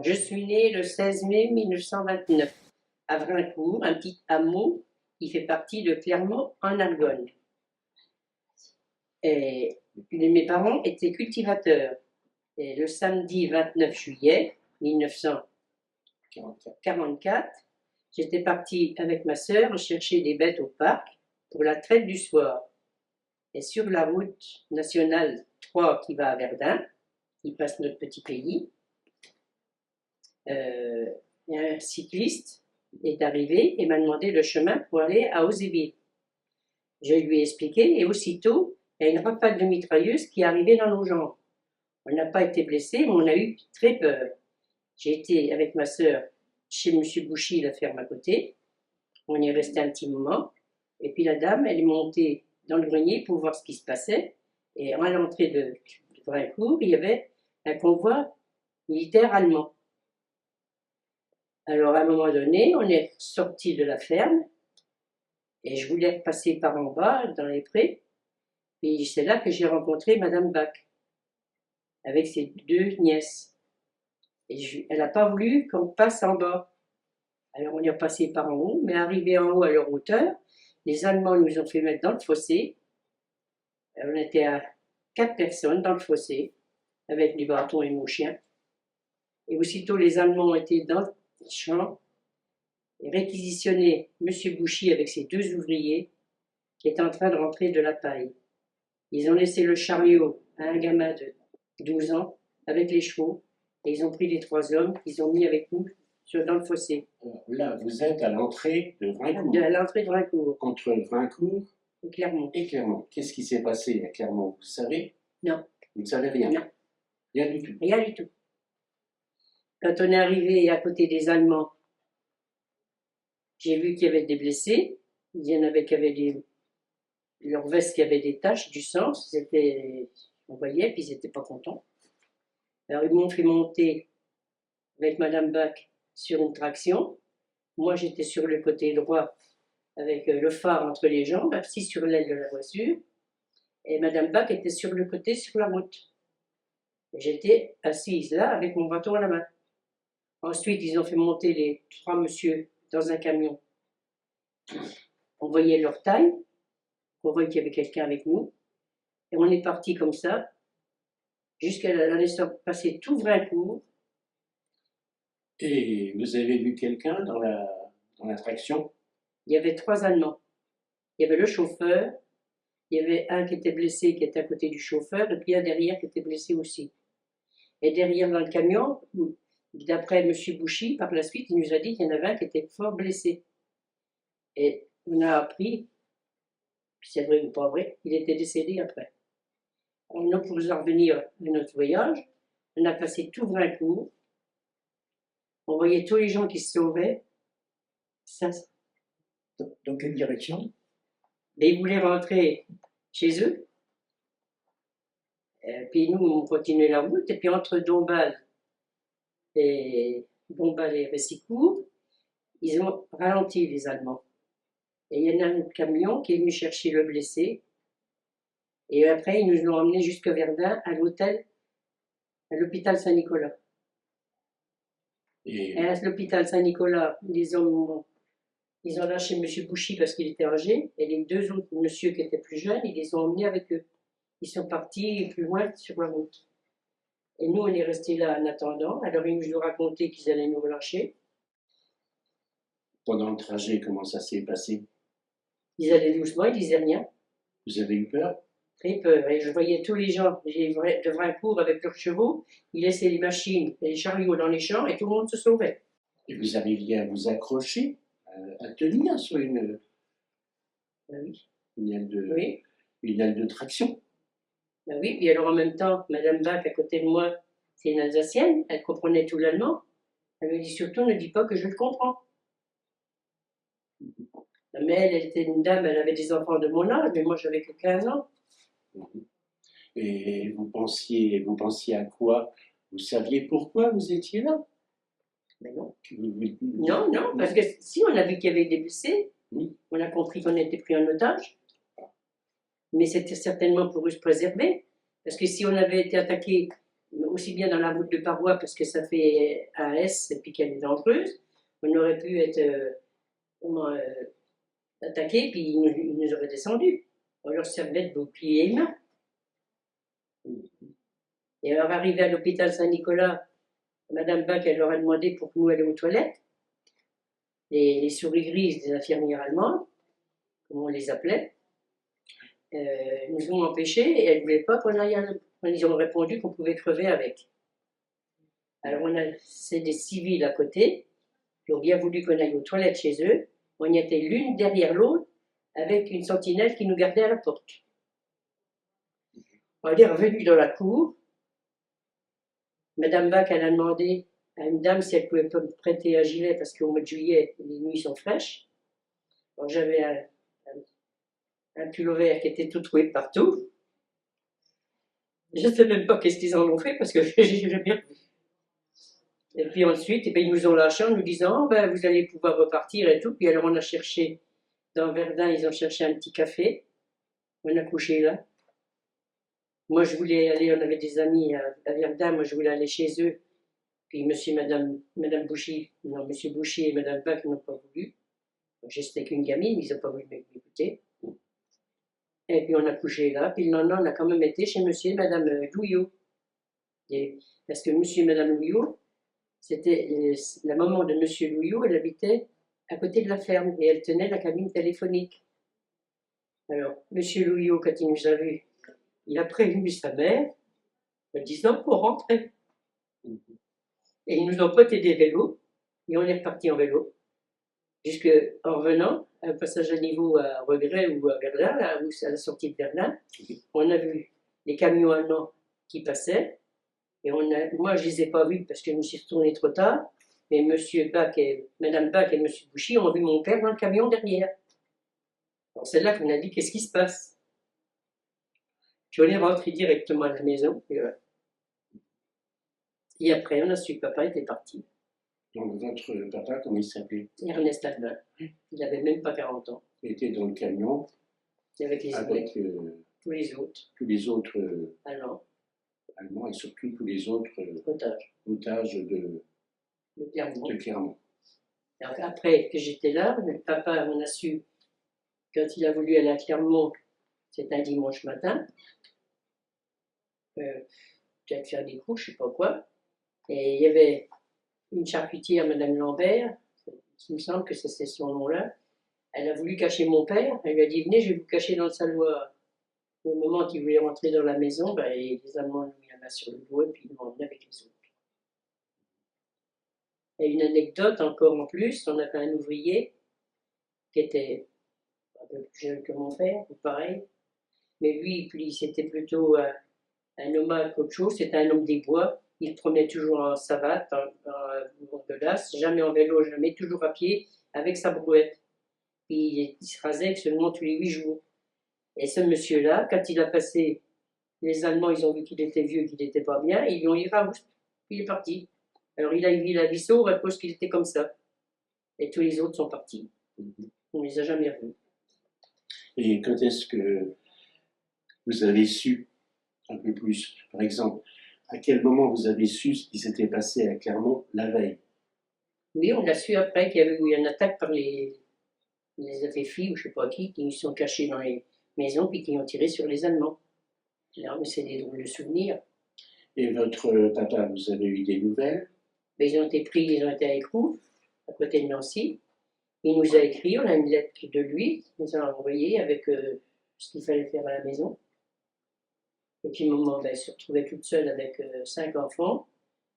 Je suis née le 16 mai 1929 à Vrincourt, un petit hameau qui fait partie de Clermont en Argonne. Et mes parents étaient cultivateurs. Et le samedi 29 juillet 1944, j'étais partie avec ma sœur chercher des bêtes au parc pour la traite du soir. Et sur la route nationale 3 qui va à Verdun, qui passe notre petit pays, un cycliste est arrivé et m'a demandé le chemin pour aller à Ozéville. Je lui ai expliqué et aussitôt, il y a une rafale de mitrailleuse qui est arrivée dans nos jambes. On n'a pas été blessés, mais on a eu très peur. J'ai été avec ma sœur chez M. Bouchy, la ferme à côté. On y est resté un petit moment. Et puis la dame, elle est montée dans le grenier pour voir ce qui se passait. Et à l'entrée de Vrincourt, il y avait un convoi militaire allemand. Alors, à un moment donné, on est sorti de la ferme et je voulais passer par en bas, dans les prés. Et c'est là que j'ai rencontré Madame Bach, avec ses deux nièces. Et elle n'a pas voulu qu'on passe en bas. Alors, on est passé par en haut, mais arrivé en haut à leur hauteur, les Allemands nous ont fait mettre dans le fossé. On était à 4 personnes dans le fossé, avec du bâton et mon chien. Et aussitôt, les Allemands étaient dans le champ et réquisitionné M. Bouchy avec ses deux ouvriers qui étaient en train de rentrer de la paille. Ils ont laissé le chariot à un gamin de 12 ans avec les chevaux et ils ont pris les 3 hommes qu'ils ont mis avec nous dans le fossé. Là, vous êtes à l'entrée de Vrincourt. À l'entrée de Vrincourt. Entre Vrincourt et Clermont. Et Clermont. Qu'est-ce qui s'est passé à Clermont? Vous savez? Non. Vous ne savez rien? Non. Rien du tout? Rien du tout. Quand on est arrivé à côté des Allemands, j'ai vu qu'il y avait des blessés. Il y en avait qui avaient leur veste qui avait des taches, du sang. On voyait, puis ils n'étaient pas contents. Alors ils m'ont fait monter avec Madame Bach sur une traction. Moi j'étais sur le côté droit avec le phare entre les jambes, assis sur l'aile de la voiture. Et Madame Bach était sur le côté, sur la route. J'étais assise là avec mon bâton à la main. Ensuite, ils ont fait monter les 3 messieurs dans un camion. On voyait leur taille, on voyait qu'il y avait quelqu'un avec nous. Et on est parti comme ça, jusqu'à l'année passer tout Vrincourt. Et vous avez vu quelqu'un dans la traction? Il y avait 3 Allemands. Il y avait le chauffeur, il y avait un qui était blessé, qui était à côté du chauffeur, et puis un derrière qui était blessé aussi. Et derrière dans le camion, d'après M. Bouchy, par la suite, il nous a dit qu'il y en avait un qui était fort blessé. Et on a appris, puis c'est vrai ou pas vrai, il était décédé après. Alors, nous, pour en revenir à notre voyage, on a passé tout Vrincourt. On voyait tous les gens qui se sauvaient. Ça, dans quelle direction? mais ils voulaient rentrer chez eux. Et puis nous, on continuait la route. Et puis entre Dombasle et Récicourt, ils ont ralenti les Allemands. Et il y en a un camion qui est venu chercher le blessé. Et après, ils nous ont emmenés jusqu'à Verdun, à l'hôpital Saint-Nicolas. Et à l'hôpital Saint-Nicolas, ils ont lâché M. Bouchy parce qu'il était âgé, et les 2 autres messieurs qui étaient plus jeunes, ils les ont emmenés avec eux. Ils sont partis plus loin sur la route. Et nous, on est restés là en attendant. Alors, ils nous ont raconté qu'ils allaient nous relâcher. Pendant le trajet, comment ça s'est passé? Ils allaient doucement, ils disaient rien. Vous avez eu peur? Très peur. Et je voyais tous les gens de Vrincourt avec leurs chevaux. Ils laissaient les machines et les chariots dans les champs et tout le monde se sauvait. Et vous arriviez à vous accrocher, à tenir sur une aile de traction? Ben oui, puis alors en même temps, Madame Bach à côté de moi, c'est une Alsacienne, elle comprenait tout l'allemand. Elle me dit surtout, ne dis pas que je le comprends. Mais elle était une dame, elle avait des enfants de mon âge, mais moi j'avais que 15 ans. Et vous pensiez à quoi? Vous saviez pourquoi vous étiez là? Mais non. Non, parce que si on a vu qu'il y avait des blessés, on a compris qu'on était pris en otage. Mais c'était certainement pour se préserver. Parce que si on avait été attaqué aussi bien dans la route de parois parce que ça fait un S et puis qu'elle est dangereuse. On aurait pu être attaqué, puis ils nous auraient descendus. On leur servait de bouclier humain. Et alors, arrivé à l'hôpital Saint-Nicolas, Madame Bach, elle leur a demandé pour nous aller aux toilettes. Les souris grises des infirmières allemandes, comme on les appelait, nous ont empêchés et elles ne voulaient pas qu'on aille à... Ils ont répondu qu'on pouvait crever avec. Alors, c'est des civils à côté qui ont bien voulu qu'on aille aux toilettes chez eux. On y était l'une derrière l'autre avec une sentinelle qui nous gardait à la porte. On est revenu dans la cour. Madame Bach, elle a demandé à une dame si elle pouvait pas me prêter un gilet parce qu'au mois de juillet, les nuits sont fraîches. Donc j'avais un pullover qui était tout troué partout. Je ne sais même pas qu'est-ce qu'ils en ont fait parce que j'ai jamais revu. Et puis ensuite, ils nous ont lâchés en nous disant ben, vous allez pouvoir repartir et tout. Puis alors on a cherché, dans Verdun, ils ont cherché un petit café. On a couché là. Moi, je voulais aller, on avait des amis à Verdun, moi je voulais aller chez eux. Puis monsieur et madame Bouchy, non, monsieur Bouchy et madame Bach n'ont pas voulu. J'étais qu'une gamine, ils n'ont pas voulu m'écouter. Et puis on a couché là, puis le lendemain, on a quand même été chez monsieur et madame Louillot. Parce que monsieur et madame Louillot, c'était la maman de monsieur Louillot, elle habitait à côté de la ferme et elle tenait la cabine téléphonique. Alors, monsieur Louillot, quand il nous a vus, il a prévenu sa mère en disant qu'on rentrait. Et ils nous ont prêté des vélos, et on est reparti en vélo. Jusqu'en revenant, un passage à niveau à Regret ou à Verdun, là, où c'est à la sortie de Verdun, on a vu les camions allemands qui passaient, et moi je ne les ai pas vus parce que je me suis retourné trop tard, mais monsieur Bach et madame Bach et monsieur Bouchy ont vu mon père dans le camion derrière. Alors c'est là qu'on a dit qu'est-ce qui se passe. Puis on est rentré directement à la maison, et après on a su que papa était parti. Donc votre papa, comment il s'appelait? Ernest Albin. Il n'avait même pas 40 ans. Il était dans le camion Avec les avec tous les autres. tous les autres Allemands et surtout tous les autres otages de Clermont. Clermont. Alors, après que j'étais là, papa, on a su, quand il a voulu aller à Clermont, c'était un dimanche matin, peut-être faire des coups, je ne sais pas quoi, et il y avait une charcutière, Madame Lambert, il me semble que c'était son nom-là, elle a voulu cacher mon père, elle lui a dit venez, je vais vous cacher dans le saloir. Au moment qu'il voulait rentrer dans la maison, ben, les Allemands lui ont mis la main sur le dos et puis ils l'ont emmené avec les autres. Et une anecdote encore en plus, on avait un ouvrier qui était un peu plus jeune que mon père, ou pareil, mais lui, c'était plutôt un nomade qu'autre chose, c'était un homme des bois, il promenait toujours en savate, en godasse, jamais en vélo, jamais, toujours à pied, avec sa brouette. Puis il se rasait seulement tous les 8 jours. Et ce monsieur-là, quand il a passé, les Allemands, ils ont vu qu'il était vieux, qu'il n'était pas bien, ils lui ont dit Raoust, puis il est parti. Alors il a eu la vie sauve à cause qu'il était comme ça. Et tous les autres sont partis. On ne les a jamais revus. Et quand est-ce que vous avez su un peu plus? Par exemple, à quel moment vous avez su ce qui s'était passé à Clermont la veille? Oui, on a su après qu'il y avait eu une attaque par les FFI ou je ne sais pas qui sont cachés dans les maisons puis qui ont tiré sur les Allemands. Alors, mais c'est des drôles de souvenirs. Et votre papa, vous avez eu des nouvelles? Mais ils ont été pris, ils ont été à Écrouves, à côté de Nancy. Il nous a écrit, on a une lettre de lui, il nous a envoyé avec ce qu'il fallait faire à la maison. Et puis, au moment, elle se retrouvait toute seule avec 5 enfants,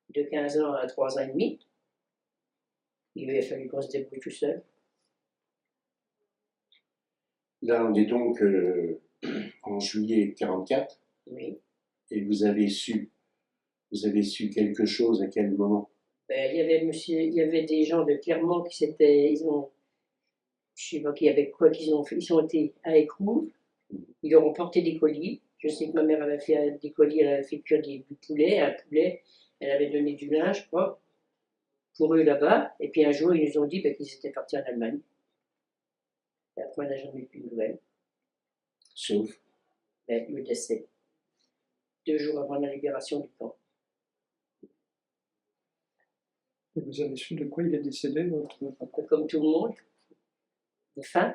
de 15 ans à 3 ans et demi. Il lui a fallu qu'on se débrouille tout seul. Là, on est donc en juillet 44. Oui. Et vous avez su quelque chose à quel moment? Ben, il y avait des gens de Clermont qui s'étaient, je ne sais pas qui avec quoi qu'ils ont fait, ils sont été à Écrouves, ils leur ont porté des colis. Je sais que ma mère avait fait des colis, elle avait fait cuire du poulet, un poulet, elle avait donné du linge propre pour eux là-bas. Et puis un jour, ils nous ont dit qu'ils étaient partis en Allemagne. Et après, on n'a jamais eu plus de nouvelles. Sauf Le décès. 2 jours avant la libération du camp. Vous avez su de quoi il est décédé, votre papa? Comme tout le monde, de faim.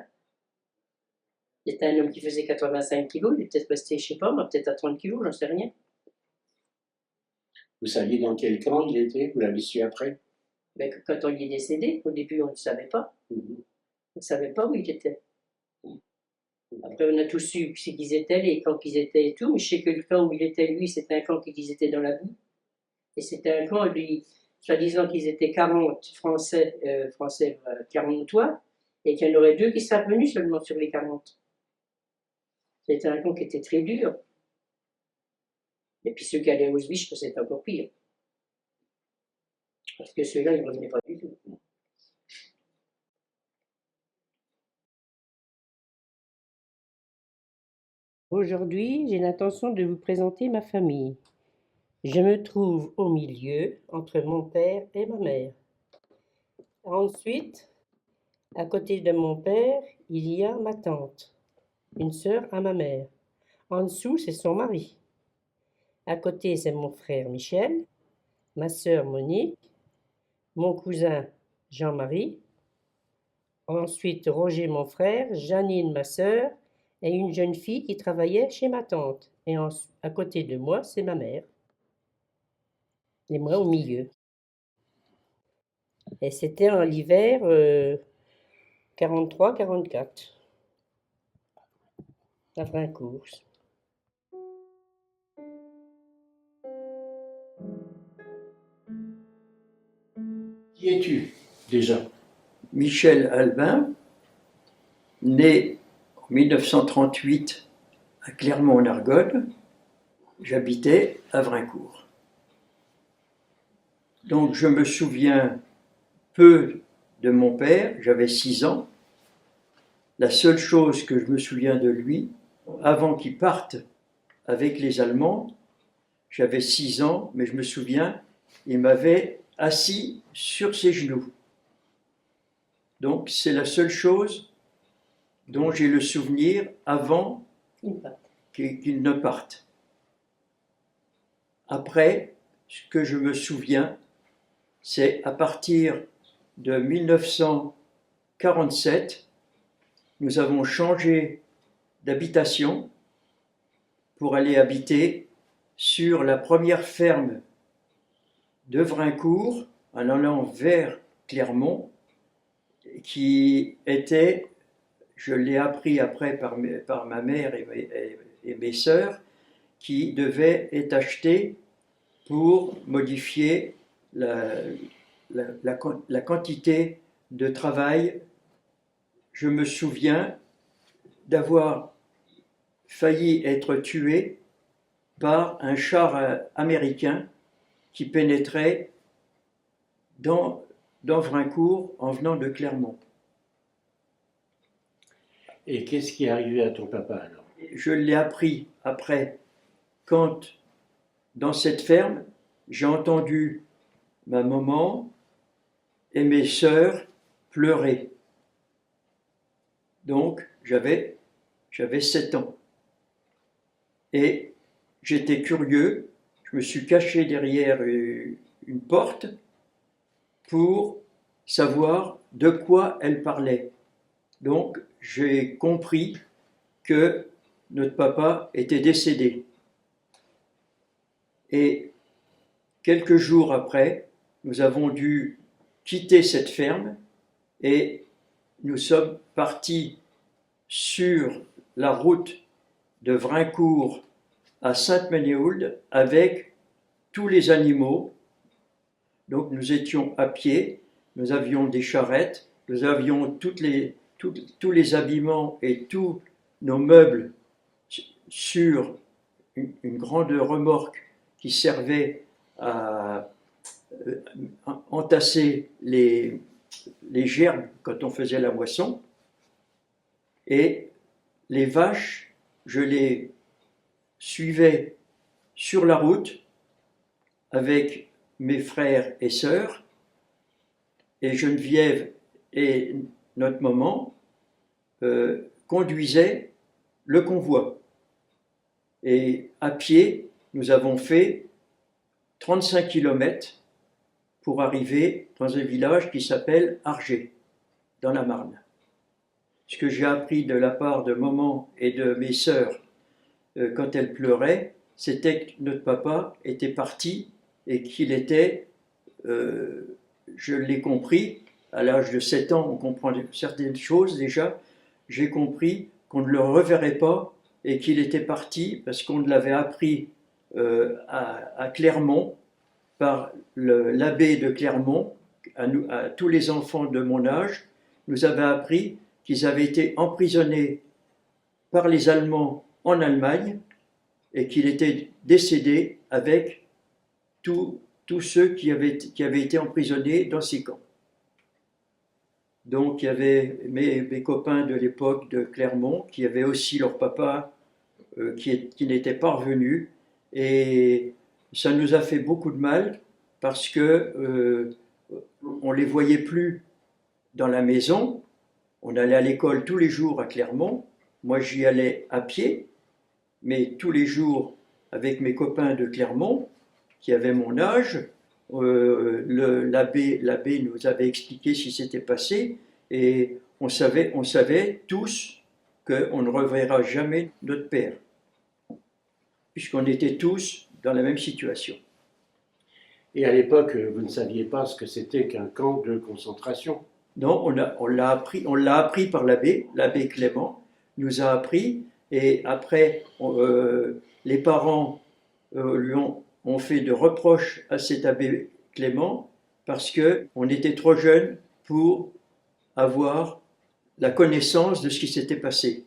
C'était un homme qui faisait 85 kilos, il est peut-être resté, je sais pas, moi, peut-être à 30 kilos, j'en sais rien. Vous saviez dans quel camp il était? Vous l'avez su après? Mais quand on y est décédé, au début, on ne savait pas. Mhm. On ne savait pas où il était. Après, on a tous su ce qu'ils étaient, les camps qu'ils étaient et tout, mais je sais que le camp où il était, lui, c'était un camp qu'ils étaient dans la boue. Et c'était un camp, lui, soi-disant qu'ils étaient 40 Français, 40 et qu'il y en aurait 2 qui seraient venus seulement sur les 40. C'était un camp qui était très dur. Et puis ceux qui allaient à Auschwitz, c'était encore pire. Parce que ceux-là, ils ne revenaient pas du tout. Aujourd'hui, j'ai l'intention de vous présenter ma famille. Je me trouve au milieu, entre mon père et ma mère. Ensuite, à côté de mon père, il y a ma tante, une sœur à ma mère. En dessous, c'est son mari. À côté, c'est mon frère Michel, ma sœur Monique, mon cousin Jean-Marie. Ensuite, Roger, mon frère, Janine, ma sœur, et une jeune fille qui travaillait chez ma tante. Et à côté de moi, c'est ma mère. Et moi au milieu. Et c'était en l'hiver 43-44, à Brincourt. Qui es-tu déjà? Michel Albin, né en 1938 à Clermont-en-Argonne, j'habitais à Brincourt. Donc je me souviens peu de mon père, j'avais 6 ans. La seule chose que je me souviens de lui, avant qu'il parte avec les Allemands, j'avais 6 ans, mais je me souviens, il m'avait assis sur ses genoux. Donc c'est la seule chose dont j'ai le souvenir avant qu'il ne parte. Après, ce que je me souviens, c'est à partir de 1947, nous avons changé d'habitation pour aller habiter sur la première ferme de Brincourt, en allant vers Clermont, qui était, je l'ai appris après par ma mère et mes sœurs, qui devait être acheté pour modifier la quantité de travail. Je me souviens d'avoir failli être tué par un char américain qui pénétrait dans Brincourt en venant de Clermont. Et qu'est-ce qui est arrivé à ton papa alors? Je l'ai appris après, quand dans cette ferme, j'ai entendu ma maman et mes sœurs pleurer. Donc j'avais 7 ans. Et j'étais curieux, je me suis caché derrière une porte pour savoir de quoi elle parlait. Donc j'ai compris que notre papa était décédé. Et quelques jours après, nous avons dû quitter cette ferme et nous sommes partis sur la route de Brincourt à Sainte-Ménéhould avec tous les animaux. Donc nous étions à pied, nous avions des charrettes, nous avions tous les habillements et tous nos meubles sur une grande remorque qui servait à entasser les gerbes quand on faisait la moisson. Et les vaches, je les suivais sur la route avec mes frères et sœurs, et Geneviève et notre maman conduisaient le convoi. Et à pied, nous avons fait 35 km pour arriver dans un village qui s'appelle Argé, dans la Marne. Ce que j'ai appris de la part de maman et de mes sœurs quand elles pleuraient, c'était que notre papa était parti et qu'il était, je l'ai compris, à l'âge de 7 ans, on comprend certaines choses déjà, j'ai compris qu'on ne le reverrait pas et qu'il était parti parce qu'on l'avait appris à Clermont par l'abbé de Clermont, à tous les enfants de mon âge, nous avait appris qu'ils avaient été emprisonnés par les Allemands en Allemagne et qu'il était décédé avec tous ceux qui avaient été emprisonnés dans ces camps. Donc il y avait mes copains de l'époque de Clermont qui avaient aussi leur papa qui n'était pas revenu, et ça nous a fait beaucoup de mal parce que on les voyait plus dans la maison. On allait à l'école tous les jours à Clermont. Moi, j'y allais à pied, mais tous les jours avec mes copains de Clermont qui avaient mon âge. L'abbé nous avait expliqué ce qui s'était passé, et on savait tous qu'on ne reverra jamais notre père, puisqu'on était tous dans la même situation. Et à l'époque, vous ne saviez pas ce que c'était qu'un camp de concentration? Non, on l'a appris par l'abbé Clément nous a appris, et après les parents lui ont fait de reproches à cet abbé Clément parce qu'on était trop jeunes pour avoir la connaissance de ce qui s'était passé.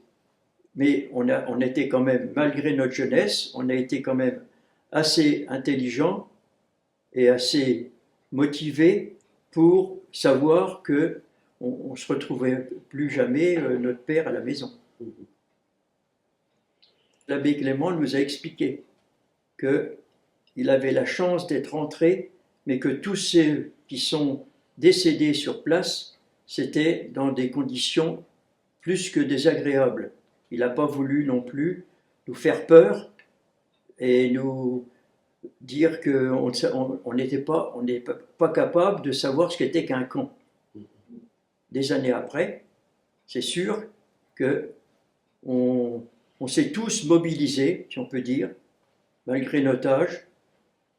Mais on était quand même, malgré notre jeunesse, on a été quand même assez intelligents et assez motivés pour savoir que on ne se retrouvait plus jamais notre père à la maison. L'abbé Clément nous a expliqué qu'il avait la chance d'être entré, mais que tous ceux qui sont décédés sur place, c'était dans des conditions plus que désagréables. Il n'a pas voulu non plus nous faire peur et nous dire qu'on n'est pas capable de savoir ce qu'était qu'un camp. Des années après, c'est sûr qu'on s'est tous mobilisés, si on peut dire, malgré notre âge,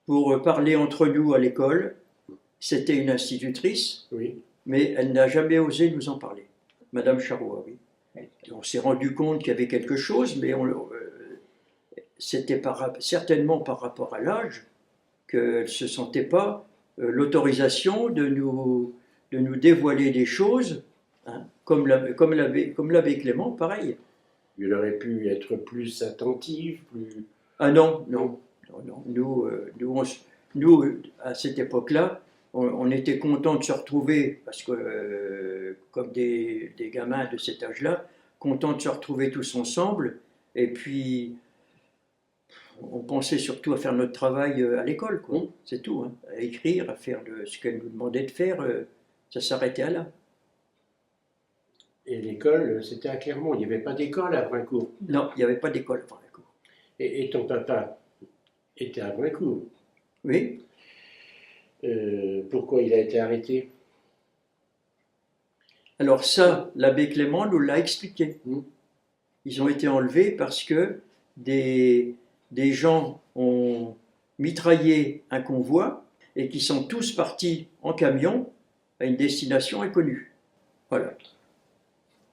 pour parler entre nous à l'école. C'était une institutrice, oui, mais elle n'a jamais osé nous en parler. Madame Charrois, oui. On s'est rendu compte qu'il y avait quelque chose, mais c'était certainement par rapport à l'âge qu'elle ne se sentait pas l'autorisation de nous dévoiler des choses, hein, comme l'abbé Clément, pareil. il aurait pu être plus attentif, plus... Ah non. Nous, à cette époque-là, on était contents de se retrouver, parce que, comme des gamins de cet âge-là, contents de se retrouver tous ensemble, et puis on pensait surtout à faire notre travail à l'école, quoi. C'est tout, hein. À écrire, à faire ce qu'elle nous demandait de faire, ça s'arrêtait à là. Et l'école, c'était à Clermont, il n'y avait pas d'école à Brincourt. Non, il n'y avait pas d'école à Brincourt. Et ton papa était à Brincourt. Oui. Pourquoi il a été arrêté? Alors ça, l'abbé Clément nous l'a expliqué. Ils ont été enlevés parce que des gens ont mitraillé un convoi et qui sont tous partis en camion à une destination inconnue. Voilà.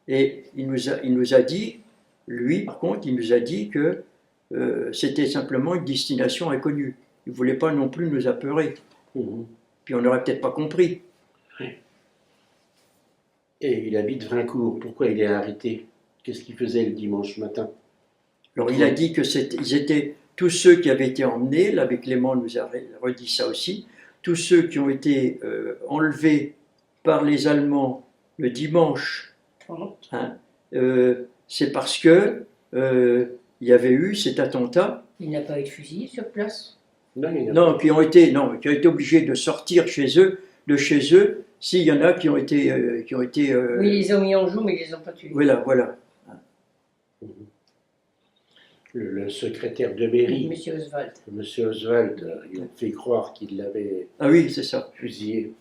Et il nous a dit, lui par contre, il nous a dit que c'était simplement une destination inconnue. Il ne voulait pas non plus nous apeurer. Puis on n'aurait peut-être pas compris. Et il habite Brincourt. Pourquoi il est arrêté? Qu'est-ce qu'il faisait le dimanche matin? Alors il a dit que ils étaient tous ceux qui avaient été emmenés, l'abbé Clément nous a redit ça aussi, tous ceux qui ont été enlevés par les Allemands le dimanche, hein, c'est parce que il y avait eu cet attentat. Il n'a pas été fusillé sur place? Non, qui ont été obligés de sortir de chez eux, s'il y en a qui ont été... Oui, ils les ont mis en joue, mais ils ne les ont pas tués. Voilà. le secrétaire de mairie, Monsieur Oswald. Monsieur Oswald, ils ont fait croire qu'il l'avait Ah oui, c'est ça. fusillé.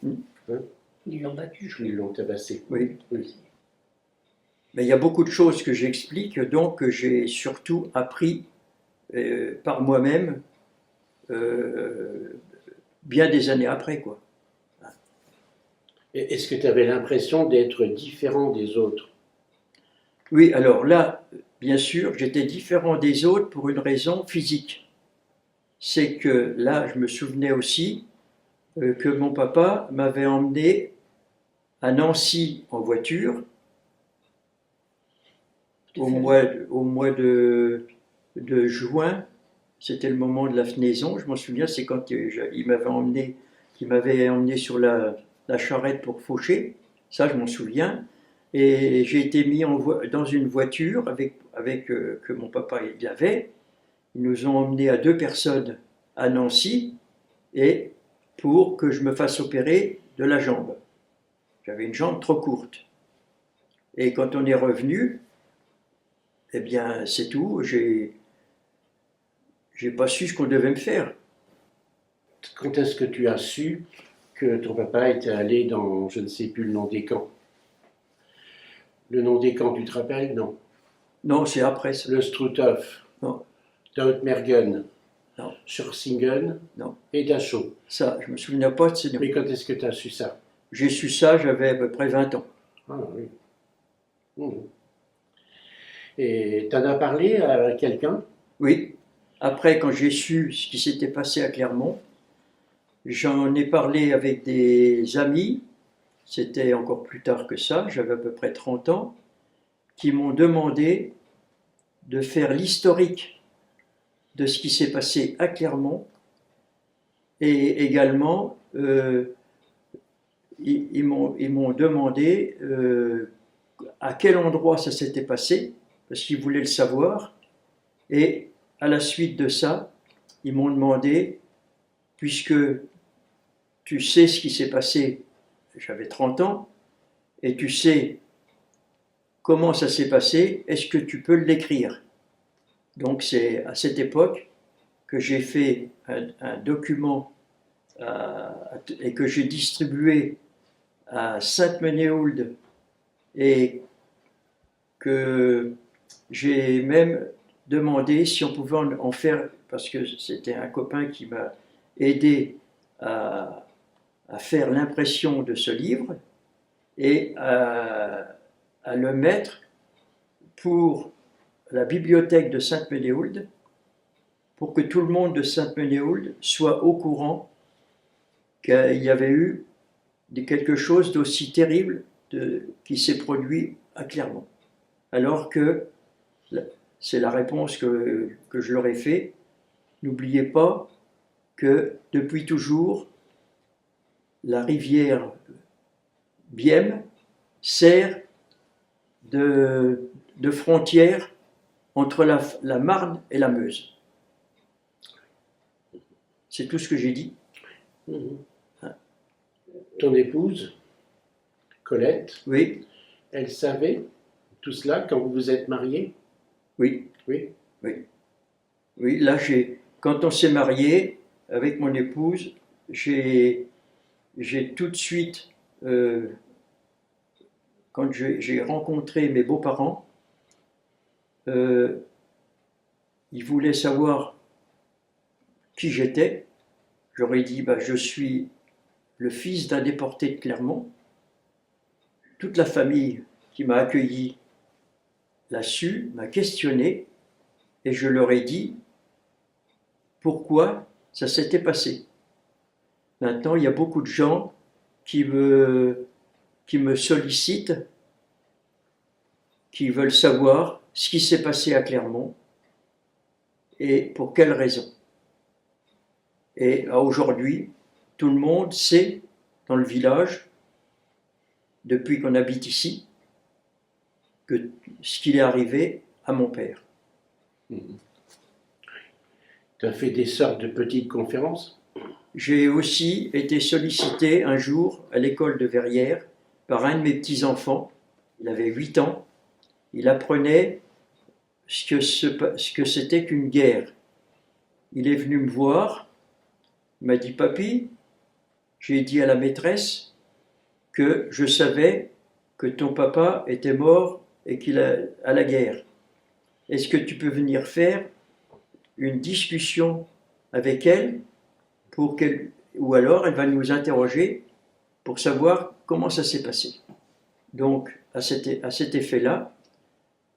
Ils l'ont battu, je crois. Ils l'ont tabassé. Oui. Oui. Mais il y a beaucoup de choses que j'explique, donc que j'ai surtout appris par moi-même bien des années après, quoi. Est-ce que tu avais l'impression d'être différent des autres? Oui, alors là, bien sûr, j'étais différent des autres pour une raison physique. C'est que là, je me souvenais aussi que mon papa m'avait emmené à Nancy en voiture au mois de juin. C'était le moment de la fenaison, je m'en souviens, c'est quand il m'avait emmené sur la charrette pour faucher, ça je m'en souviens. Et j'ai été mis dans une voiture que mon papa il avait. Ils nous ont emmenés à 2 personnes à Nancy et pour que je me fasse opérer de la jambe. J'avais une jambe trop courte. Et quand on est revenu, eh bien c'est tout, j'ai pas su ce qu'on devait me faire. Quand est-ce que tu as su que ton papa était allé dans, je ne sais plus le nom des camps? Le nom des camps, tu te rappelles? Non. Non, c'est après ça. Le Struthof, Non, Dautmergen, Non. Sursingen Non. et Dachau. ça, je me souviens pas de ces noms. Mais quand est-ce que tu as su ça? J'ai su ça, j'avais à peu près 20 ans. Ah oui. Et tu en as parlé à quelqu'un? Oui. Après, quand j'ai su ce qui s'était passé à Clermont, j'en ai parlé avec des amis, c'était encore plus tard que ça, j'avais à peu près 30 ans, qui m'ont demandé de faire l'historique de ce qui s'est passé à Clermont et également ils m'ont demandé à quel endroit ça s'était passé, parce qu'ils voulaient le savoir, et à la suite de ça, ils m'ont demandé, puisque tu sais ce qui s'est passé, j'avais 30 ans, et tu sais comment ça s'est passé, est-ce que tu peux l'écrire? Donc c'est à cette époque que j'ai fait un document et que j'ai distribué à Sainte-Menehould et que j'ai même demandé si on pouvait en faire, parce que c'était un copain qui m'a aidé à faire l'impression de ce livre et à le mettre pour la bibliothèque de Sainte-Menehould, pour que tout le monde de Sainte-Menehould soit au courant qu'il y avait eu quelque chose d'aussi terrible qui s'est produit à Clermont. Alors que c'est la réponse que je leur ai fait. N'oubliez pas que depuis toujours, la rivière Bième sert de frontière entre la Marne et la Meuse. C'est tout ce que j'ai dit. Ton épouse, Colette, Oui, elle savait tout cela quand vous vous êtes mariés? oui, Oui. oui. Là, quand on s'est marié avec mon épouse, j'ai tout de suite, quand j'ai rencontré mes beaux-parents, ils voulaient savoir qui j'étais. J'aurais dit, je suis le fils d'un déporté de Clermont. Toute la famille qui m'a accueilli l'a su, m'a questionné, et je leur ai dit pourquoi ça s'était passé. Maintenant, il y a beaucoup de gens qui me sollicitent, qui veulent savoir ce qui s'est passé à Clermont et pour quelles raisons. Et aujourd'hui, tout le monde sait dans le village, depuis qu'on habite ici, que ce qu'il est arrivé à mon père. Tu as fait des sortes de petites conférences? J'ai aussi été sollicité un jour à l'école de Verrières par un de mes petits-enfants. Il avait 8 ans. Il apprenait ce que c'était qu'une guerre. Il est venu me voir, il m'a dit: Papy, j'ai dit à la maîtresse que je savais que ton papa était mort et qu'il est à la guerre. Est-ce que tu peux venir faire une discussion avec elle ou alors elle va nous interroger pour savoir comment ça s'est passé. Donc, à cet effet-là,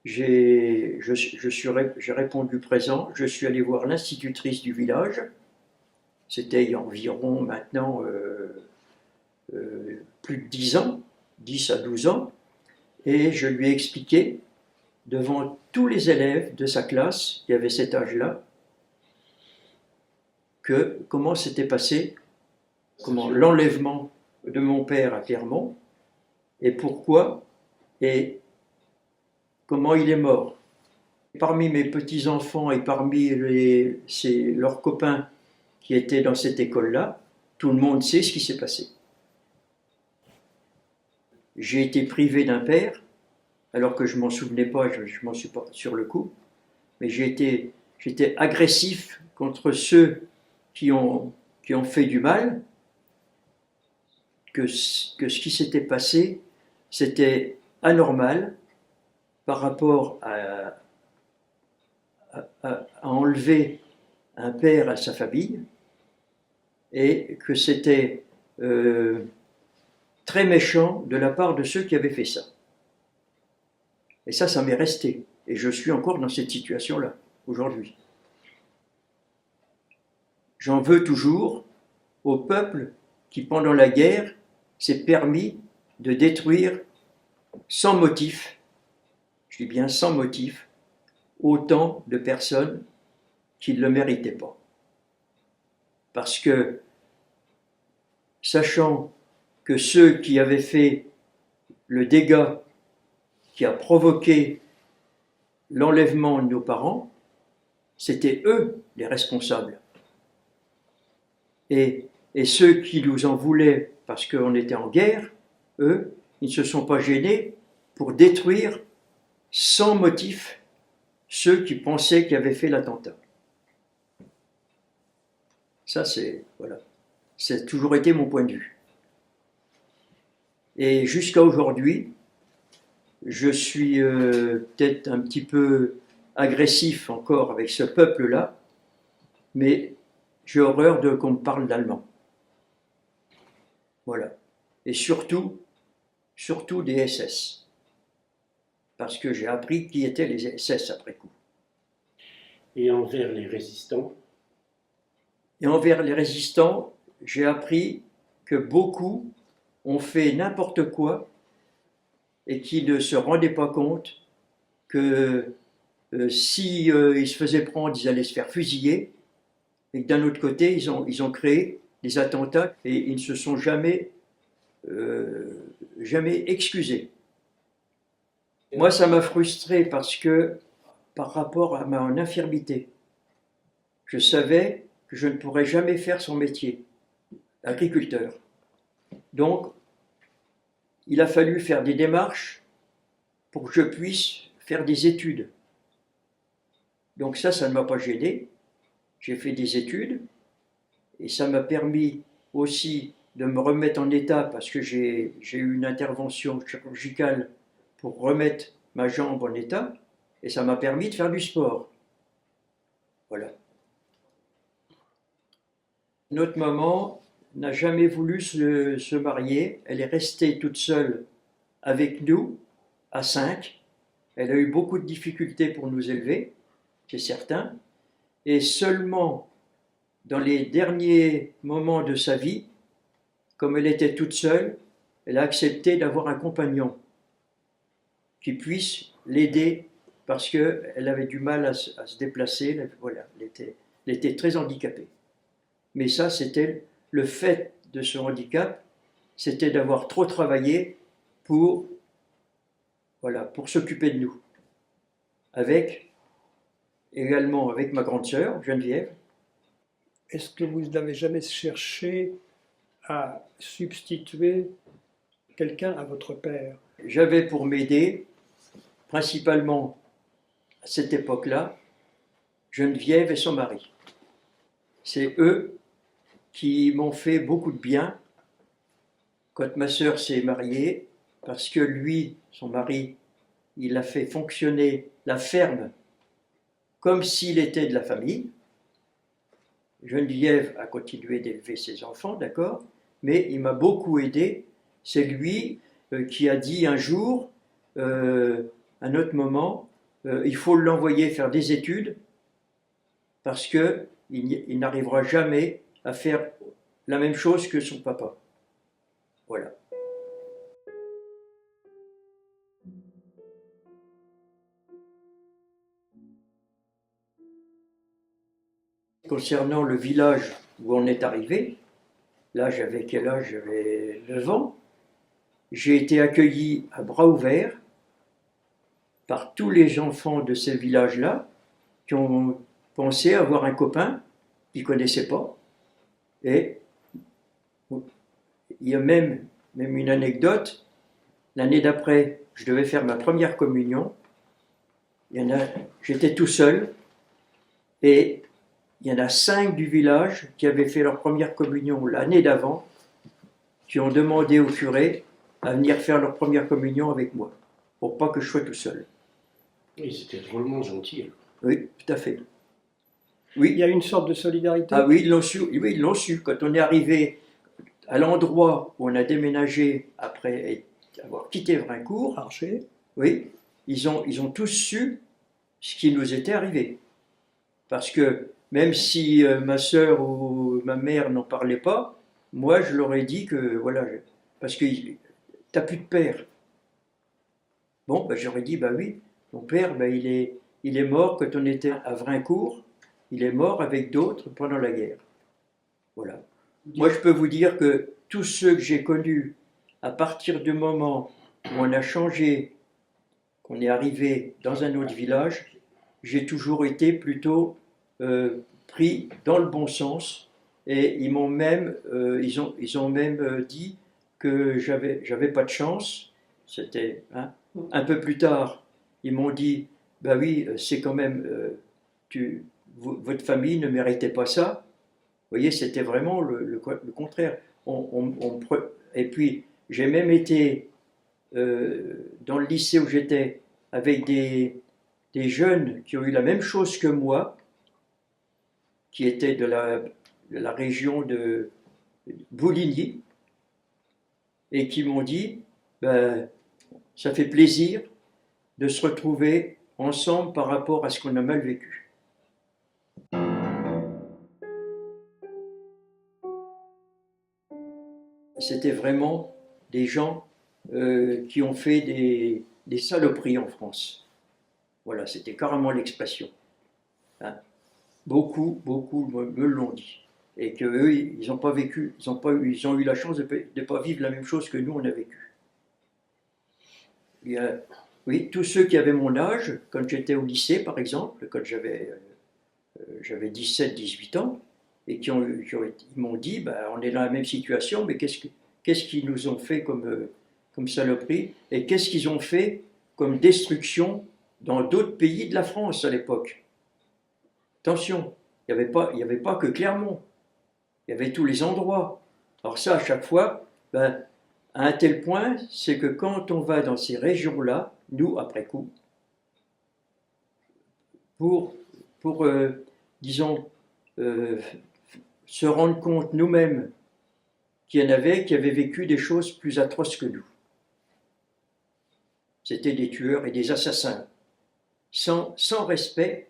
j'ai répondu présent. Je suis allé voir l'institutrice du village. C'était il y a environ maintenant plus de 10 ans, 10 à 12 ans, et je lui ai expliqué devant tous les élèves de sa classe qui avaient cet âge-là comment s'était passé l'enlèvement de mon père à Clermont et pourquoi et comment il est mort. Parmi mes petits-enfants et parmi leurs copains qui étaient dans cette école-là, tout le monde sait ce qui s'est passé. J'ai été privé d'un père, alors que je ne m'en souvenais pas, je ne m'en suis pas sur le coup, mais j'étais agressif contre ceux qui ont fait du mal, que ce qui s'était passé, c'était anormal par rapport à enlever un père à sa famille, et que c'était très méchant de la part de ceux qui avaient fait ça. Et ça m'est resté. Et je suis encore dans cette situation-là, aujourd'hui. J'en veux toujours au peuple qui, pendant la guerre, s'est permis de détruire sans motif, je dis bien sans motif, autant de personnes qui ne le méritaient pas. Parce que, sachant que ceux qui avaient fait le dégât qui a provoqué l'enlèvement de nos parents, c'était eux les responsables. Et ceux qui nous en voulaient parce qu'on était en guerre, eux, ils ne se sont pas gênés pour détruire sans motif ceux qui pensaient qu'ils avaient fait l'attentat. Ça, c'est toujours été mon point de vue. Et jusqu'à aujourd'hui, je suis peut-être un petit peu agressif encore avec ce peuple-là, mais j'ai horreur qu'on me parle d'allemand. Voilà. Et surtout des SS. Parce que j'ai appris qui étaient les SS après coup. Et envers les résistants? Et envers les résistants, j'ai appris que beaucoup ont fait n'importe quoi et qui ne se rendaient pas compte que si ils se faisaient prendre, ils allaient se faire fusiller, et que d'un autre côté, ils ont créé des attentats et ils ne se sont jamais excusés. Moi, ça m'a frustré parce que par rapport à mon infirmité, je savais que je ne pourrais jamais faire son métier, agriculteur. Donc, il a fallu faire des démarches pour que je puisse faire des études. Donc ça ne m'a pas gêné. J'ai fait des études et ça m'a permis aussi de me remettre en état parce que j'ai eu une intervention chirurgicale pour remettre ma jambe en état et ça m'a permis de faire du sport. Voilà. Notre maman n'a jamais voulu se marier. Elle est restée toute seule avec nous, à 5. Elle a eu beaucoup de difficultés pour nous élever, c'est certain. Et seulement dans les derniers moments de sa vie, comme elle était toute seule, elle a accepté d'avoir un compagnon qui puisse l'aider parce qu'elle avait du mal à se déplacer. Voilà, elle était très handicapée. Mais ça, c'était le fait de ce handicap, c'était d'avoir trop travaillé pour s'occuper de nous. Également avec ma grande sœur, Geneviève. Est-ce que vous n'avez jamais cherché à substituer quelqu'un à votre père? J'avais pour m'aider, principalement à cette époque-là, Geneviève et son mari. C'est eux qui m'ont fait beaucoup de bien quand ma sœur s'est mariée, parce que lui, son mari, il a fait fonctionner la ferme comme s'il était de la famille. Geneviève a continué d'élever ses enfants, d'accord, mais il m'a beaucoup aidé. C'est lui qui a dit un jour, à un autre moment, il faut l'envoyer faire des études parce qu'il n'arrivera jamais à faire la même chose que son papa. Voilà. Concernant le village où on est arrivé, là j'avais quel âge? J'avais 9 ans. J'ai été accueilli à bras ouverts par tous les enfants de ce village-là qui ont pensé avoir un copain qu'ils ne connaissaient pas. Et il y a même une anecdote. L'année d'après, je devais faire ma première communion. J'étais tout seul et il y en a 5 du village qui avaient fait leur première communion l'année d'avant, qui ont demandé au curé à venir faire leur première communion avec moi, pour pas que je sois tout seul. Ils étaient drôlement gentils. Oui, tout à fait. Il Oui, y a une sorte de solidarité. ah oui, ils l'ont su. Oui, ils l'ont su. Quand on est arrivé à l'endroit où on a déménagé après avoir quitté Vrincourt, Archer. oui, ils ont tous su ce qui nous était arrivé. Parce que même si ma sœur ou ma mère n'en parlaient pas, moi je leur ai dit que voilà, parce que t'as plus de père. Bon, ben, j'aurais dit, bah oui, mon père, ben, il est mort quand on était à Vrincourt, il est mort avec d'autres pendant la guerre. Voilà. Moi je peux vous dire que tous ceux que j'ai connus à partir du moment où on a changé, qu'on est arrivé dans un autre village, j'ai toujours été plutôt pris dans le bon sens et ils m'ont même ils ont même dit que j'avais pas de chance. C'était un peu plus tard, ils m'ont dit bah oui, c'est quand même votre famille ne méritait pas ça. Vous voyez, c'était vraiment le contraire. Et puis j'ai même été dans le lycée où j'étais avec des jeunes qui ont eu la même chose que moi, qui étaient de la région de Bouligny, et qui m'ont dit ben, ça fait plaisir de se retrouver ensemble par rapport à ce qu'on a mal vécu. C'était vraiment des gens qui ont fait des saloperies en France. Voilà, c'était carrément l'expression. Hein. Beaucoup me l'ont dit. Et qu'eux, ils n'ont pas vécu, ils ont eu la chance de ne pas vivre la même chose que nous, on a vécu. Oui, tous ceux qui avaient mon âge, quand j'étais au lycée, par exemple, quand j'avais 17-18 ans, et ils m'ont dit, bah, on est dans la même situation, mais qu'est-ce qu'ils nous ont fait comme saloperie, et qu'est-ce qu'ils ont fait comme destruction dans d'autres pays de la France à l'époque. Attention, il n'y avait pas que Clermont, il y avait tous les endroits. Alors ça, à chaque fois, ben, à un tel point, c'est que quand on va dans ces régions-là, nous, après coup, pour disons, se rendre compte nous-mêmes qu'il y en avait qui avaient vécu des choses plus atroces que nous. C'était des tueurs et des assassins, sans respect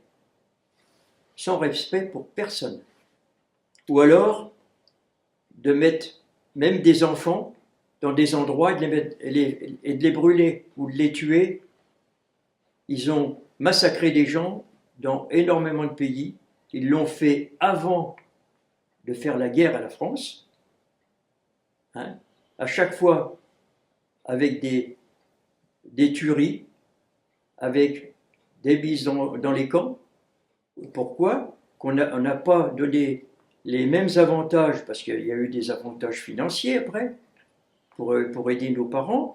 pour personne. Ou alors, de mettre même des enfants dans des endroits et de les brûler ou de les tuer. Ils ont massacré des gens dans énormément de pays. Ils l'ont fait avant de faire la guerre à la France. Hein, à chaque fois avec des tueries, avec des bises dans les camps. Pourquoi? On n'a pas donné les mêmes avantages, parce qu'il y a eu des avantages financiers après, pour aider nos parents,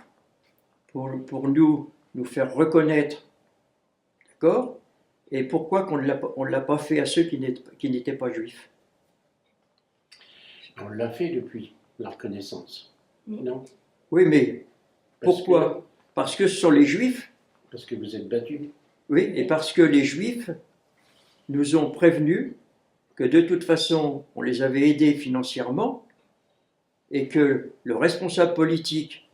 pour nous faire reconnaître, d'accord? Et pourquoi qu'on ne l'a pas fait à ceux qui n'étaient pas juifs? On l'a fait depuis la reconnaissance. Non? Oui, mais Parce pourquoi? Parce que ce sont les juifs, Parce que vous êtes battus. oui, et parce que les juifs nous ont prévenus que de toute façon, on les avait aidés financièrement et que le responsable politique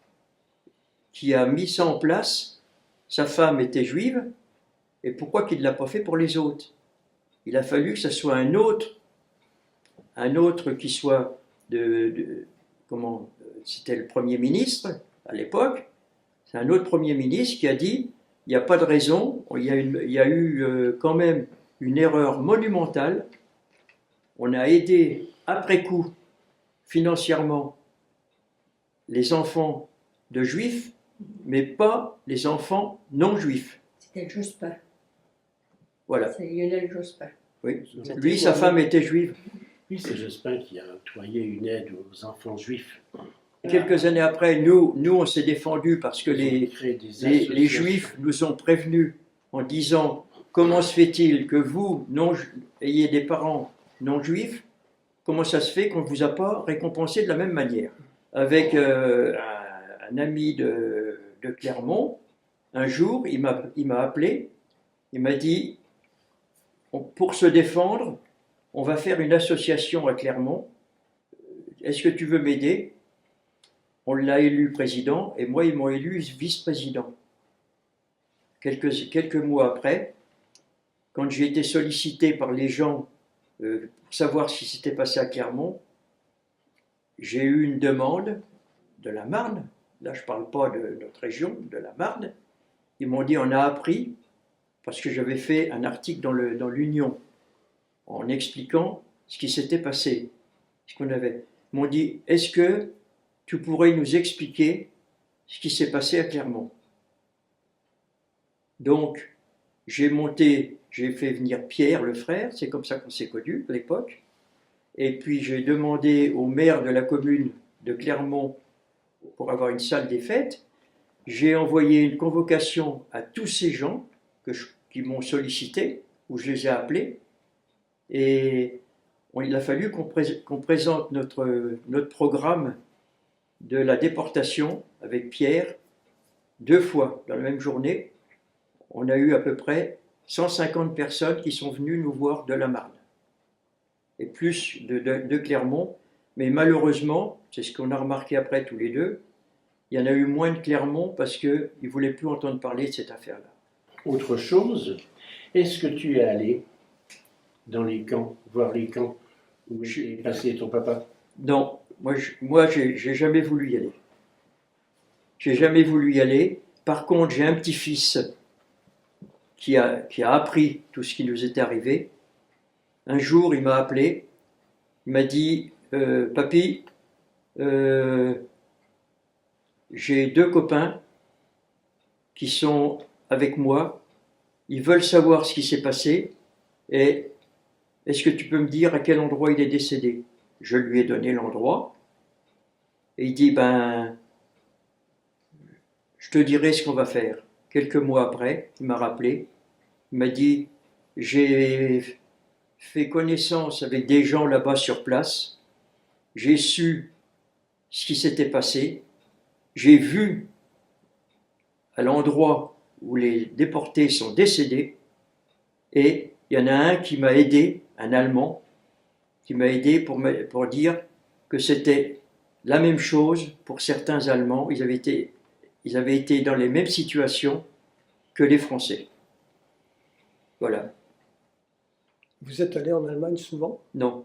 qui a mis ça en place, sa femme était juive, et pourquoi qu'il ne l'a pas fait pour les autres? Il a fallu que ce soit un autre qui soit comment, c'était le Premier ministre à l'époque, c'est un autre Premier ministre qui a dit, il n'y a pas de raison, il y a eu quand même une erreur monumentale, on a aidé après coup financièrement les enfants de juifs, mais pas les enfants non juifs. C'était Jospin. Voilà. C'est Lionel Jospin. Oui. Lui, sa femme était juive. Oui, c'est Jospin qui a octroyé une aide aux enfants juifs. Quelques années après, nous on s'est défendus parce que Ils ont les créé des associations. juifs nous ont prévenus en disant comment se fait-il que vous ayez des parents non juifs, comment ça se fait qu'on ne vous a pas récompensé de la même manière? Avec un ami de Clermont, un jour, il m'a appelé, il m'a dit, pour se défendre, on va faire une association à Clermont, est-ce que tu veux m'aider? On l'a élu président et moi, ils m'ont élu vice-président. Quelques mois après, quand j'ai été sollicité par les gens pour savoir ce qui s'était passé à Clermont, j'ai eu une demande de la Marne, là je ne parle pas de notre région, de la Marne. Ils m'ont dit, on a appris, parce que j'avais fait un article dans l'Union, en expliquant ce qui s'était passé, ce qu'on avait. Ils m'ont dit, est-ce que tu pourrais nous expliquer ce qui s'est passé à Clermont? Donc, j'ai fait venir Pierre, le frère, c'est comme ça qu'on s'est connus à l'époque, et puis j'ai demandé au maire de la commune de Clermont pour avoir une salle des fêtes. J'ai envoyé une convocation à tous ces gens qui m'ont sollicité, où je les ai appelés, et il a fallu qu'on présente notre programme de la déportation avec Pierre 2 fois dans la même journée. On a eu à peu près 150 personnes qui sont venues nous voir de la Marne, et plus de Clermont, mais malheureusement, c'est ce qu'on a remarqué après tous les deux, il y en a eu moins de Clermont parce qu'ils ne voulaient plus entendre parler de cette affaire-là. Autre chose, est-ce que tu es allé dans les camps, voir les camps où est passé ton papa? Non, moi j'ai jamais voulu y aller. J'ai jamais voulu y aller. Par contre, j'ai un petit-fils qui a appris tout ce qui nous était arrivé. Un jour, il m'a appelé, il m'a dit Papy, j'ai 2 copains qui sont avec moi, ils veulent savoir ce qui s'est passé, et est-ce que tu peux me dire à quel endroit il est décédé? Je lui ai donné l'endroit, et il dit, je te dirai ce qu'on va faire. Quelques mois après, il m'a rappelé, il m'a dit, j'ai fait connaissance avec des gens là-bas sur place, j'ai su ce qui s'était passé, j'ai vu à l'endroit où les déportés sont décédés, et il y en a un qui m'a aidé, un Allemand, qui m'a aidé pour dire que c'était la même chose pour certains Allemands, ils avaient été dans les mêmes situations que les Français. Voilà. Vous êtes allé en Allemagne souvent? Non.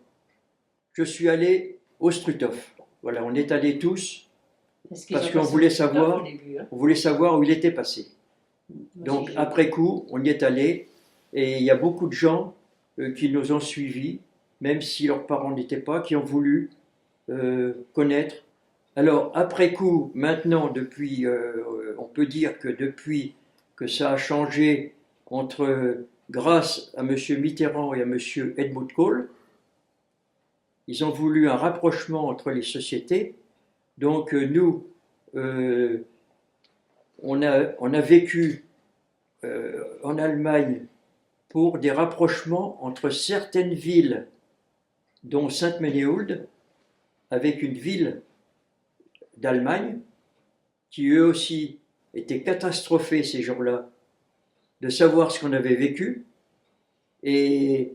Je suis allé au Struthof. Voilà, on est allés tous parce qu'on voulait savoir, on voulait savoir où il était passé. Donc après coup, on y est allé et il y a beaucoup de gens qui nous ont suivis, même si leurs parents n'étaient pas, qui ont voulu connaître. Alors après coup, maintenant, depuis, on peut dire que depuis que ça a changé grâce à M. Mitterrand et à M. Helmut Kohl, ils ont voulu un rapprochement entre les sociétés. Donc nous, on a vécu en Allemagne pour des rapprochements entre certaines villes, dont Sainte-Ménéhould, avec une ville d'Allemagne, qui eux aussi étaient catastrophés ces jours-là, de savoir ce qu'on avait vécu, et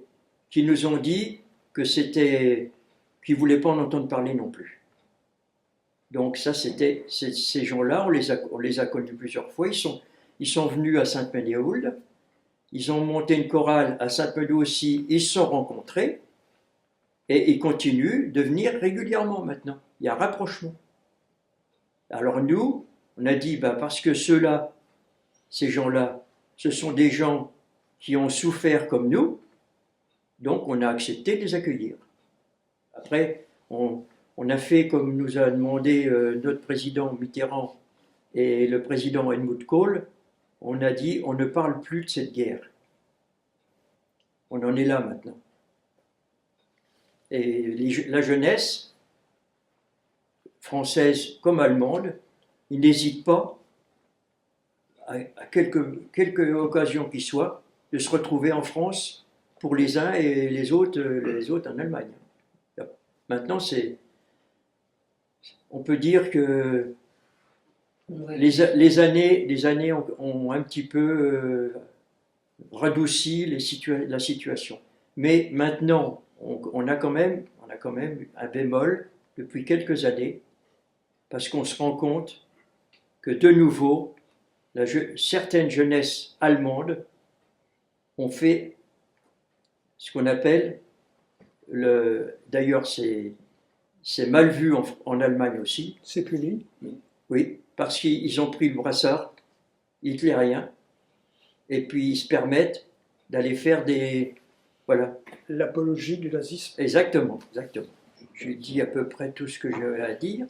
qui nous ont dit que c'était, qu'ils ne voulaient pas en entendre parler non plus. Donc ça, c'était ces gens-là, on les a connus plusieurs fois. Ils sont venus à Sainte-Ménéhould, ils ont monté une chorale à Sainte-Ménéhould aussi, ils se sont rencontrés, et ils continuent de venir régulièrement maintenant. Il y a un rapprochement. Alors nous, on a dit, parce que ceux-là, ces gens-là, ce sont des gens qui ont souffert comme nous, donc on a accepté de les accueillir. Après, on a fait comme nous a demandé notre président Mitterrand et le président Helmut Kohl, on a dit on ne parle plus de cette guerre. On en est là maintenant. Et la jeunesse, française comme allemande, ils n'hésitent pas, à quelques occasions qui soient, de se retrouver en France pour les uns et les autres en Allemagne. Maintenant, on peut dire que les années ont un petit peu radouci la situation. Mais maintenant, on a quand même un bémol depuis quelques années, parce qu'on se rend compte que de nouveau, certaines jeunesses allemandes ont fait ce qu'on appelle, d'ailleurs c'est mal vu en Allemagne aussi. C'est puni. Oui, parce qu'ils ont pris le brassard hitlérien et puis ils se permettent d'aller faire des... Voilà. L'apologie du nazisme. Exactement, exactement. J'ai dit à peu près tout ce que j'avais à dire.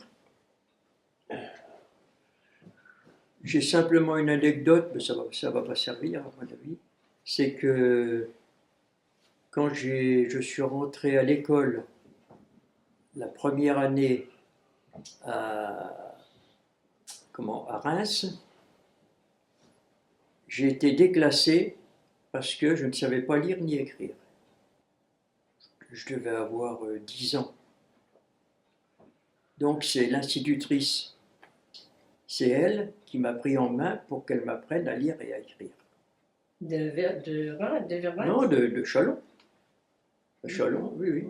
J'ai simplement une anecdote, mais ça va pas servir à mon avis. C'est que quand je suis rentré à l'école la première année à Reims, j'ai été déclassé parce que je ne savais pas lire ni écrire. Je devais avoir 10 ans. Donc c'est l'institutrice, c'est elle qui m'a pris en main pour qu'elle m'apprenne à lire et à écrire. De Vermont? Non, de Chalon. De Chalon, oui, oui.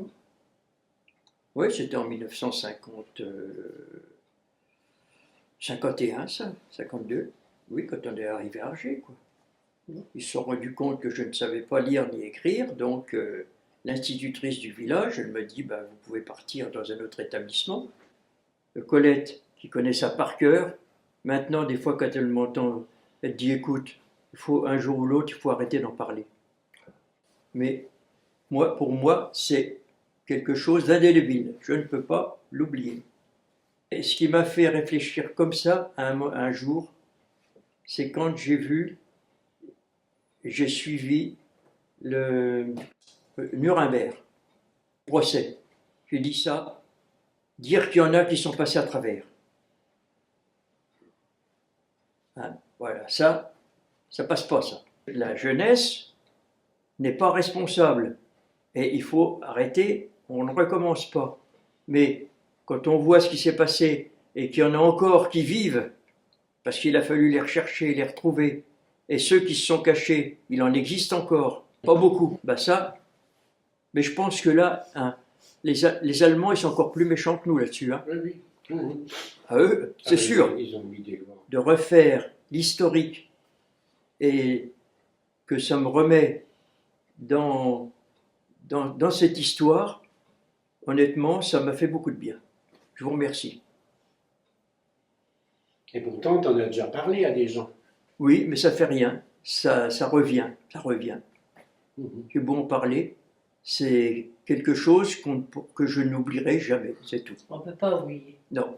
Oui, c'était en 1951, ça, 52. Oui, quand on est arrivé à Argers, quoi. Ils se sont rendus compte que je ne savais pas lire ni écrire, donc l'institutrice du village, elle me dit, vous pouvez partir dans un autre établissement. Colette, qui connaît ça par cœur, maintenant, des fois, quand elle m'entend, elle dit, écoute, un jour ou l'autre, il faut arrêter d'en parler. Mais pour moi, c'est quelque chose d'indélébile. Je ne peux pas l'oublier. Et ce qui m'a fait réfléchir comme ça un jour, c'est quand j'ai suivi le Nuremberg, procès. J'ai dit ça, dire qu'il y en a qui sont passés à travers. Voilà, ça passe pas, ça. La jeunesse n'est pas responsable. Et il faut arrêter, on ne recommence pas. Mais quand on voit ce qui s'est passé et qu'il y en a encore qui vivent, parce qu'il a fallu les rechercher, les retrouver, et ceux qui se sont cachés, il en existe encore, pas beaucoup, mais je pense que là, les Allemands, ils sont encore plus méchants que nous là-dessus. Hein. Oui, oui. À eux, c'est sûr, Ils ont mis des lois. de refaire l'historique et que ça me remet dans cette histoire, honnêtement, ça m'a fait beaucoup de bien. Je vous remercie. Et pourtant, tu en as déjà parlé à des gens. Oui, mais ça fait rien. Ça revient. J'ai beau en parler, c'est quelque chose que je n'oublierai jamais, c'est tout. On ne peut pas oublier. Non.